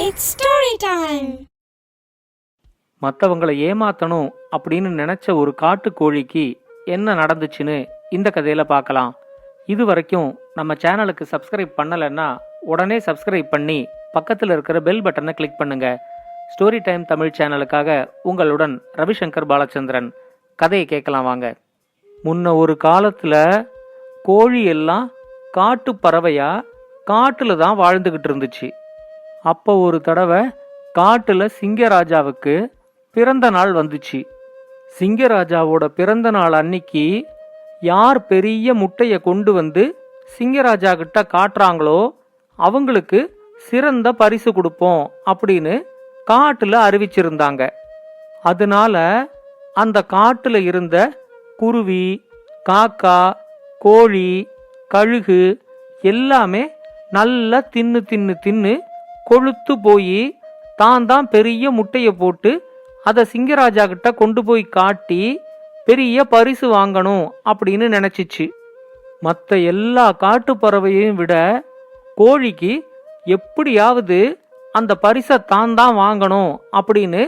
It's story time. மற்றவங்களை ஏமாத்தணும் அப்படின்னு நினைச்ச ஒரு காட்டுக்கோழிக்கு என்ன நடந்துச்சுன்னு இந்த கதையில பார்க்கலாம். இது வரைக்கும் நம்ம சேனலுக்கு சப்ஸ்கிரைப் பண்ணலைன்னா உடனே சப்ஸ்கிரைப் பண்ணி பக்கத்தில் இருக்கிற பெல் பட்டனை கிளிக் பண்ணுங்க. ஸ்டோரி டைம் தமிழ் சேனலுக்காக உங்களுடன் ரவிசங்கர் பாலச்சந்திரன். கதையை கேட்கலாம் வாங்க. முன்ன ஒரு காலத்துல கோழி எல்லாம் காட்டு பறவையா காட்டுல தான் வாழ்ந்துகிட்டு இருந்துச்சு. அப்போ ஒரு தடவை காட்டுல சிங்கராஜாவுக்கு பிறந்த நாள் வந்துச்சு. சிங்கராஜாவோட பிறந்த நாள் அன்னைக்கு யார் பெரிய முட்டைய கொண்டு வந்து சிங்கராஜா கிட்ட காட்டுறாங்களோ அவங்களுக்கு சிறந்த பரிசு கொடுப்போம் அப்படின்னு காட்டுல அறிவிச்சிருந்தாங்க. அதனால அந்த காட்டுல இருந்த குருவி, காக்கா, கோழி, கழுகு எல்லாமே நல்லா தின்னு தின்னு தின்னு கொழுத்து போய் தான் பெரிய முட்டைய போட்டு அதை சிங்கராஜா கிட்ட கொண்டு போய் காட்டி பெரிய பரிசு வாங்கணும் அப்படின்னு நினைச்சிச்சு. மற்ற எல்லா காட்டு பறவையையும் விட கோழிக்கு எப்படியாவது அந்த பரிசை தான் வாங்கணும் அப்படின்னு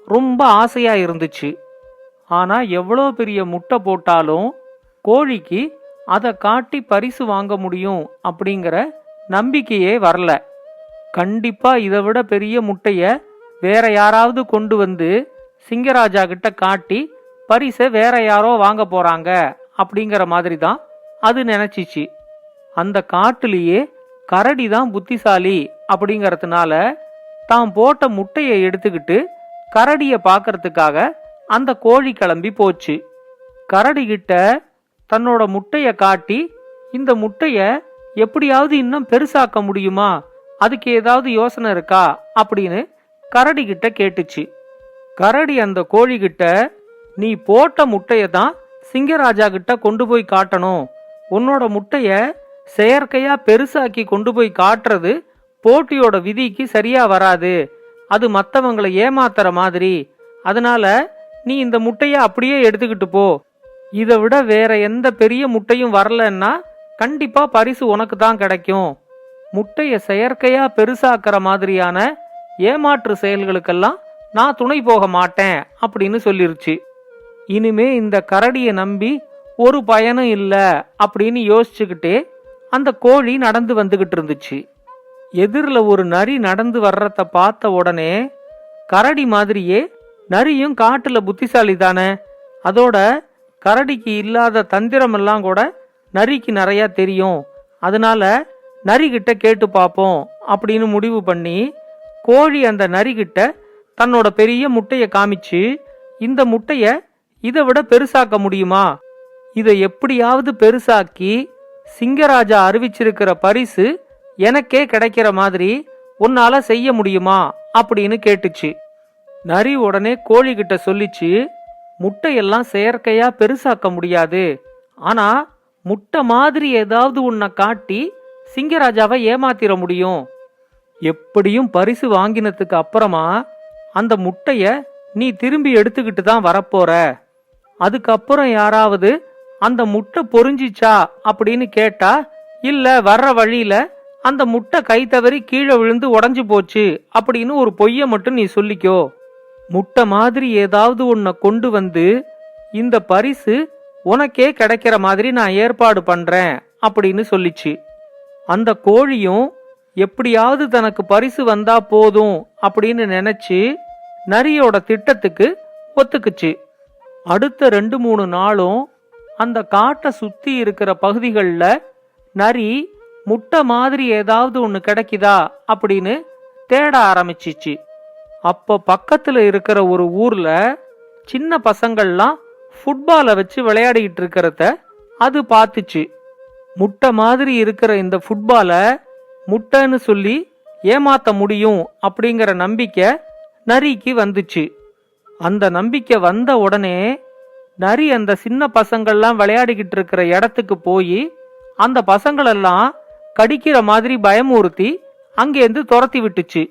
ரொம்ப ஆசையா இருந்துச்சு. ஆனா எவ்வளோ பெரிய முட்டை போட்டாலும் கோழிக்கு அதை காட்டி பரிசு வாங்க முடியும் அப்படிங்கிற நம்பிக்கையே வரல. கண்டிப்பா இதை விட பெரிய முட்டைய வேற யாராவது கொண்டு வந்து சிங்கராஜா கிட்ட காட்டி பரிசை வேற யாரோ வாங்க போறாங்க அப்படிங்கிற மாதிரி தான் அது நினைச்சிச்சு. அந்த காட்டுலயே கரடி தான் புத்திசாலி அப்படிங்கறதுனால தான் போட்ட முட்டைய எடுத்துக்கிட்டு கரடிய பாக்கிறதுக்காக அந்த கோழி கிளம்பி போச்சு. கரடி கிட்ட தன்னோட முட்டைய காட்டி இந்த முட்டைய எப்படியாவது இன்னும் பெருசாக்க முடியுமா, அதுக்கு ஏதாவது யோசனை இருக்கா அப்படின்னு கரடி கிட்ட கேட்டுச்சு. கரடி அந்த கோழி கிட்ட, நீ போட்ட முட்டைய தான் சிங்கராஜா கிட்ட கொண்டு போய் காட்டணும். உன்னோட முட்டைய செயற்கையா பெருசாக்கி கொண்டு போய் காட்டுறது போட்டியோட விதிக்கு சரியா வராது. அது மத்தவங்களை ஏமாத்துற மாதிரி. அதனால நீ இந்த முட்டைய அப்படியே எடுத்துக்கிட்டு போ. இதை விட வேற எந்த பெரிய முட்டையும் வரலன்னா கண்டிப்பா பரிசு உனக்கு தான் கிடைக்கும். முட்டைய செயற்கையா பெருசாக்குற மாதிரியான ஏமாற்று செயல்களுக்கெல்லாம் நான் துணை போக மாட்டேன் அப்படின்னு சொல்லிருச்சு. இனிமே இந்த கரடியை நம்பி ஒரு பயனும் இல்ல அப்படின்னு யோசிச்சுக்கிட்டே அந்த கோழி நடந்து வந்துகிட்டு இருந்துச்சு. எதிரில் ஒரு நரி நடந்து வர்றத பார்த்த உடனே கரடி மாதிரியே நரியும் காட்டுல புத்திசாலி தானே, அதோட கரடிக்கு இல்லாத தந்திரம் எல்லாம் கூட நரிக்கு நிறைய தெரியும். அதனால நரிகிட்ட கேட்டு பார்ப்போம் அப்படின்னு முடிவு பண்ணி கோழி அந்த நரிகிட்ட தன்னோட பெரிய முட்டைய காமிச்சு, இந்த முட்டைய இதை விட பெருசாக்க முடியுமா, இதை எப்படியாவது பெருசாக்கி சிங்கராஜா அறிவிச்சிருக்கிற பரிசு எனக்கே கிடைக்கிற மாதிரி உன்னால செய்ய முடியுமா அப்படின்னு கேட்டுச்சு. நரி உடனே கோழி கிட்ட சொல்லிச்சு, முட்டையெல்லாம் செயற்கையா பெருசாக்க முடியாது. ஆனா முட்டை மாதிரி ஏதாவது உன்னை காட்டி சிங்கராஜாவை ஏமாத்திர முடியும். எப்படியும் பரிசு வாங்கினதுக்கு அப்புறமா அந்த முட்டைய நீ திரும்பி எடுத்துக்கிட்டு தான் வரப்போற. அதுக்கப்புறம் யாராவது அந்த முட்டை பொறிஞ்சிச்சா அப்படின்னு கேட்டா, இல்ல வர்ற வழியில அந்த முட்டை கை தவறி கீழே விழுந்து உடஞ்சு போச்சு அப்படின்னு ஒரு பொய்ய மட்டும் நீ சொல்லிக்கோ. முட்டை மாதிரி ஏதாவது உன்னை கொண்டு வந்து இந்த பரிசு உனக்கே கிடைக்கிற மாதிரி நான் ஏற்பாடு பண்றேன் அப்படின்னு சொல்லிச்சு. அந்த கோழியும் எப்படியாவது தனக்கு பரிசு வந்தா போதும் அப்படின்னு நினைச்சு நரியோட திட்டத்துக்கு ஒத்துக்குச்சு. அடுத்த 2-3 நாளும் அந்த காட்டை சுத்தி இருக்கிற பகுதிகளில் நரி முட்டை மாதிரி ஏதாவது ஒன்று கிடைக்குதா அப்படின்னு தேட ஆரம்பிச்சிச்சு. அப்போ பக்கத்துல இருக்கிற ஒரு ஊர்ல சின்ன பசங்கள்லாம் ஃபுட்பாலை வச்சு விளையாடிக்கிட்டு இருக்கிறத அது பார்த்துச்சு. முட்டை மாதிரி இருக்கிற இந்த ஃபுட்பாலை முட்டைன்னு சொல்லி ஏமாத்த முடியும் அப்படிங்கிற நம்பிக்கை நரிக்கு வந்துச்சு. அந்த நம்பிக்கை வந்த உடனே நரி அந்த சின்ன பசங்கள்லாம் விளையாடிக்கிட்டு இருக்கிற இடத்துக்கு போய் அந்த பசங்களெல்லாம் கடிக்கிற மாதிரி பயமுறுத்தி அங்கேருந்து துரத்தி விட்டுச்சு.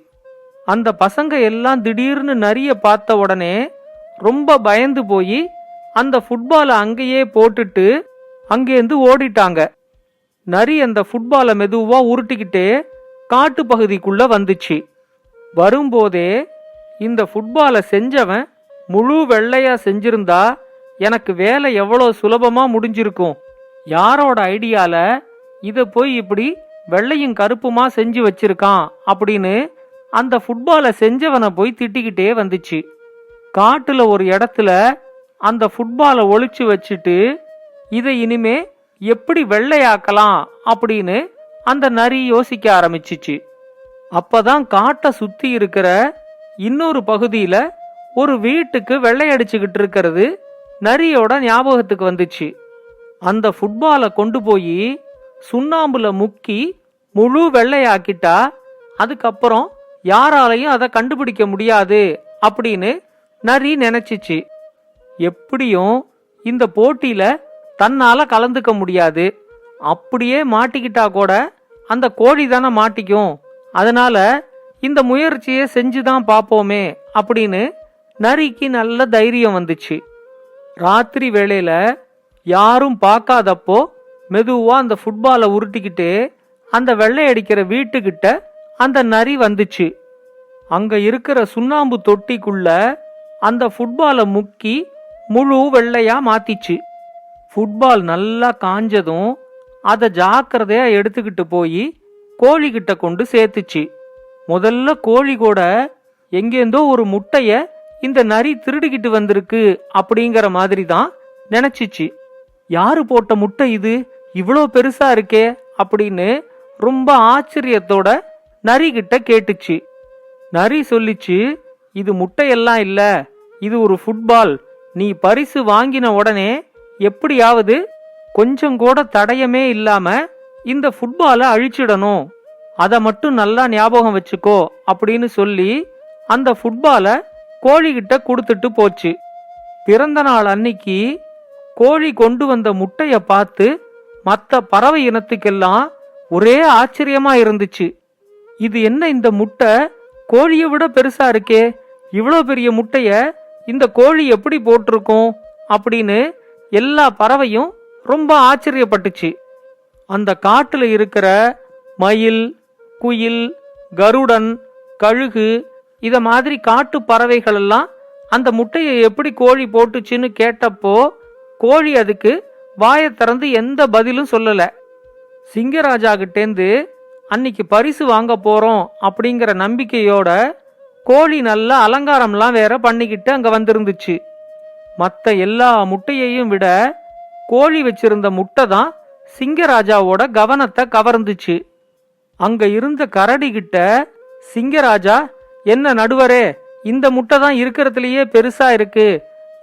அந்த பசங்க எல்லாம் திடீர்னு நரிய பார்த்த உடனே ரொம்ப பயந்து போய் அந்த ஃபுட்பாலை அங்கேயே போட்டுட்டு அங்கேருந்து ஓடிட்டாங்க. நரி அந்த ஃபுட்பாலை மெதுவா உருட்டிக்கிட்டே காட்டு பகுதிக்குள்ள வந்துச்சு. வரும்போதே இந்த ஃபுட்பாலை செஞ்சவன் முழு வெள்ளையா செஞ்சிருந்தா எனக்கு வேலை எவ்வளோ சுலபமா முடிஞ்சிருக்கும். யாரோட ஐடியால இத போய் இப்படி வெள்ளையும் கருப்புமா செஞ்சு வச்சிருக்கான் அப்படின்னு அந்த ஃபுட்பாலை செஞ்சவனை போய் திட்டிக்கிட்டே வந்துச்சு. காட்டுல ஒரு இடத்துல அந்த ஃபுட்பாலை ஒளிச்சு வச்சுட்டு இதை இனிமே எப்படி வெள்ளையாக்கலாம் அப்படின்னு அந்த நரி யோசிக்க ஆரம்பிச்சிச்சு. அப்பதான் காட்டை சுத்தி இருக்கிற இன்னொரு பகுதியில ஒரு வீட்டுக்கு வெள்ளையடிச்சுக்கிட்டு இருக்கிறது நரியோட ஞாபகத்துக்கு வந்துச்சு. அந்த ஃபுட்பாலை கொண்டு போய் சுண்ணாம்புல முக்கி முழு வெள்ளையாக்கிட்டா அதுக்கப்புறம் யாராலையும் அதை கண்டுபிடிக்க முடியாது அப்படின்னு நரி நினைச்சிச்சு. எப்படியும் இந்த போட்டியில தன்னால கலந்துக்க முடியாது, அப்படியே மாட்டிக்கிட்டா கூட அந்த கோழி தானே மாட்டிக்கும், அதனால இந்த முயற்சியை செஞ்சுதான் பாப்போமே அப்படின்னு நரிக்கு நல்ல தைரியம் வந்துச்சு. ராத்திரி வேளையில யாரும் பார்க்காதப்போ மெதுவா அந்த ஃபுட்பாலை உருட்டிக்கிட்டு அந்த வெள்ளை அடிக்கிற வீட்டுக்கிட்ட அந்த நரி வந்துச்சு. அங்க இருக்கிற சுண்ணாம்பு தொட்டிக்குள்ள அந்த ஃபுட்பாலை முக்கி முழு வெள்ளையா மாத்திச்சு. ஃபுட்பால் நல்லா காஞ்சதும் அதை ஜாக்கிரதையா எடுத்துக்கிட்டு போய் கோழி கிட்ட கொண்டு சேர்த்துச்சு. முதல்ல கோழி கூட எங்கேந்தோ ஒரு முட்டைய இந்த நரி திருடிக்கிட்டு வந்திருக்கு அப்படிங்கிற மாதிரி தான் நினைச்சிச்சு. யாரு போட்ட முட்டை இது, இவ்வளோ பெருசா இருக்கே அப்படின்னு ரொம்ப ஆச்சரியத்தோட நரி கிட்ட கேட்டுச்சு. நரி சொல்லிச்சு, இது முட்டையெல்லாம் இல்ல, இது ஒரு ஃபுட்பால். நீ பரிசு வாங்கின உடனே எப்படியாவது கொஞ்சம் கூட தடயமே இல்லாம இந்த ஃபுட்பாலை அழிச்சிடணும், அதை மட்டும் நல்லா ஞாபகம் வச்சுக்கோ அப்படின்னு சொல்லி அந்த ஃபுட்பாலை கோழிகிட்ட கொடுத்துட்டு போச்சு. பிறந்த நாள் அன்னைக்கு கோழி கொண்டு வந்த முட்டைய பார்த்து மற்ற பறவை இனத்துக்கெல்லாம் ஒரே ஆச்சரியமா இருந்துச்சு. இது என்ன, இந்த முட்டை கோழியை விட பெருசா இருக்கே, இவ்வளோ பெரிய முட்டைய இந்த கோழி எப்படி போட்டிருக்கும் அப்படின்னு எல்லா பறவையும் ரொம்ப ஆச்சரியப்பட்டுச்சு. அந்த காட்டுல இருக்கிற மயில், குயில், கருடன், கழுகு இத மாதிரி காட்டு பறவைகள் எல்லாம் அந்த முட்டையை எப்படி கோழி போட்டுச்சுன்னு கேட்டப்போ கோழி அதுக்கு வாயை திறந்து எந்த பதிலும் சொல்லல. சிங்கராஜா கிட்டேந்து அன்னைக்கு பரிசு வாங்க போறோம் அப்படிங்கிற நம்பிக்கையோட கோழி நல்ல அலங்காரம்லாம் வேற பண்ணிக்கிட்டு அங்க வந்திருந்துச்சு. மத்த எல்லா முட்டையையும் விட கோழி வச்சிருந்த முட்டை தான் சிங்கராஜாவோட கவனத்தை கவர்ந்துச்சு. அங்க இருந்த கரடி கிட்ட சிங்கராஜா, என்ன நடுவரே, இந்த முட்டை தான் இருக்கிறதுலயே பெருசா இருக்கு,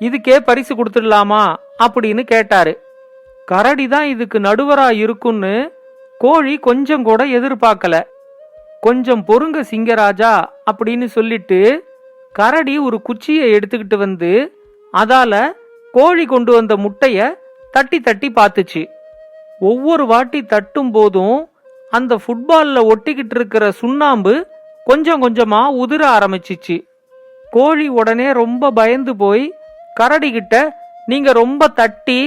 இதுக்கே பரிசு கொடுத்துடலாமா அப்படின்னு கேட்டாரு. கரடி தான் இதுக்கு நடுவரா இருக்குன்னு கோழி கொஞ்சம் கூட எதிர்பார்க்கல. கொஞ்சம் பொறுங்க சிங்கராஜா அப்படின்னு சொல்லிட்டு கரடி ஒரு குச்சியை எடுத்துக்கிட்டு வந்து அதால கோழி கொண்டு வந்த முட்டைய தட்டி தட்டி பார்த்துச்சு. ஒவ்வொரு வாட்டி தட்டும் போதும் அந்த ஃபுட்பால்ல ஒட்டிக்கிட்டு இருக்கிற சுண்ணாம்பு கொஞ்சம் கொஞ்சமா உதிர ஆரம்பிச்சிச்சு. கோழி உடனே ரொம்ப பயந்து போய் கரடி கிட்ட, நீங்க ரொம்ப தட்டி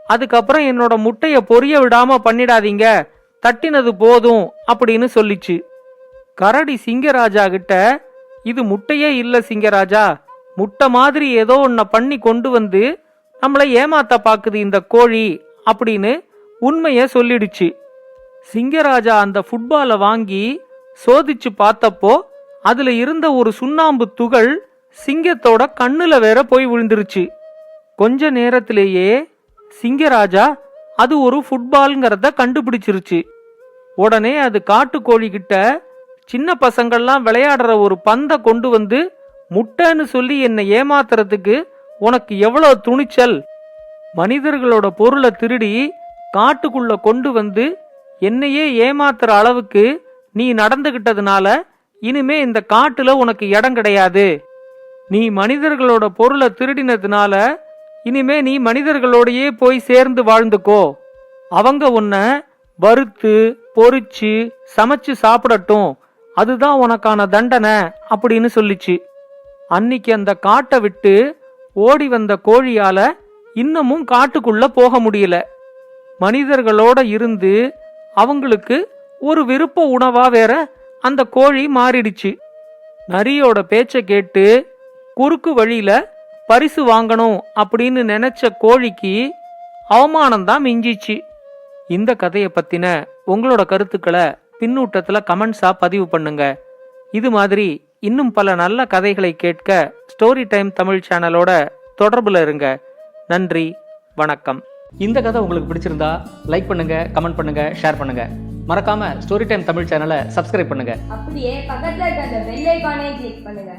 அதுக்கப்புறம் என்னோட முட்டைய பொரிய விடாம பண்ணிடாதீங்க, தட்டினது போதும் அப்படின்னு சொல்லிச்சு. கரடி சிங்கராஜா கிட்ட, இது முட்டையே இல்ல சிங்கராஜா, முட்டை மாதிரி ஏதோ ஒன்ன பண்ணி கொண்டு வந்து நம்மளை ஏமாத்த பாக்குது இந்த கோழி அப்படின்னு உண்மைய சொல்லிடுச்சு. சிங்கராஜா அந்த ஃபுட்பாலை வாங்கி சோதிச்சு பார்த்தப்போ அதுல இருந்த ஒரு சுண்ணாம்பு துகள் சிங்கத்தோட கண்ணுல வேற போய் விழுந்துருச்சு. கொஞ்ச நேரத்திலேயே சிங்கராஜா அது ஒரு ஃபுட்பால்ங்கிறத கண்டுபிடிச்சிருச்சு. உடனே அது காட்டுக்கோழி கிட்ட, சின்ன பசங்கள்லாம் விளையாடுற ஒரு பந்தை கொண்டு வந்து முட்டைன்னு சொல்லி என்னை ஏமாத்துறதுக்கு உனக்கு எவ்வளவு துணிச்சல், மனிதர்களோட பொருளை திருடி காட்டுக்குள்ள கொண்டு வந்து என்னையே ஏமாத்துற அளவுக்கு நீ நடந்துகிட்டதுனால இனிமே இந்த காட்டுல உனக்கு இடம் கிடையாது, நீ மனிதர்களோட பொருளை திருடினதுனால இனிமே நீ மனிதர்களோடையே போய் சேர்ந்து வாழ்ந்துக்கோ, அவங்க உன்னை வறுத்து பொரிச்சு சமைச்சு சாப்பிடட்டும், அதுதான் உனக்கான தண்டனை அப்படின்னு சொல்லிச்சு. அன்னைக்கு அந்த காட்டை விட்டு ஓடி வந்த கோழியால இன்னமும் காட்டுக்குள்ள போக முடியல. மனிதர்களோட இருந்து அவங்களுக்கு ஒரு விருப்ப உணவா வேற அந்த கோழி மாறிடுச்சு. நரியோட பேச்சை கேட்டு குறுக்கு வழியில பரிசு வாங்கணும் அப்படின்னு நினைச்ச கோழிக்கு அவமானம்தான் மிஞ்சிச்சு. இந்த கதையை பத்தின உங்களோட கருத்துக்களை பின்னூட்டத்துல கமெண்ட்ஸா பதிவு பண்ணுங்க. இது மாதிரி இன்னும் பல நல்ல கதைகளை கேட்க ஸ்டோரி டைம் தமிழ் சேனலோட தொடர்புல இருங்க. நன்றி, வணக்கம். இந்த கதை உங்களுக்கு பிடிச்சிருந்தா லைக் பண்ணுங்க, கமெண்ட் பண்ணுங்க, ஷேர் பண்ணுங்க. மறக்காம ஸ்டோரி டைம் தமிழ் சேனலை சப்ஸ்கிரைப் பண்ணுங்க. அப்படியே பக்கத்துல இருக்க அந்த பெல் ஐகானை கிளிக் பண்ணுங்க.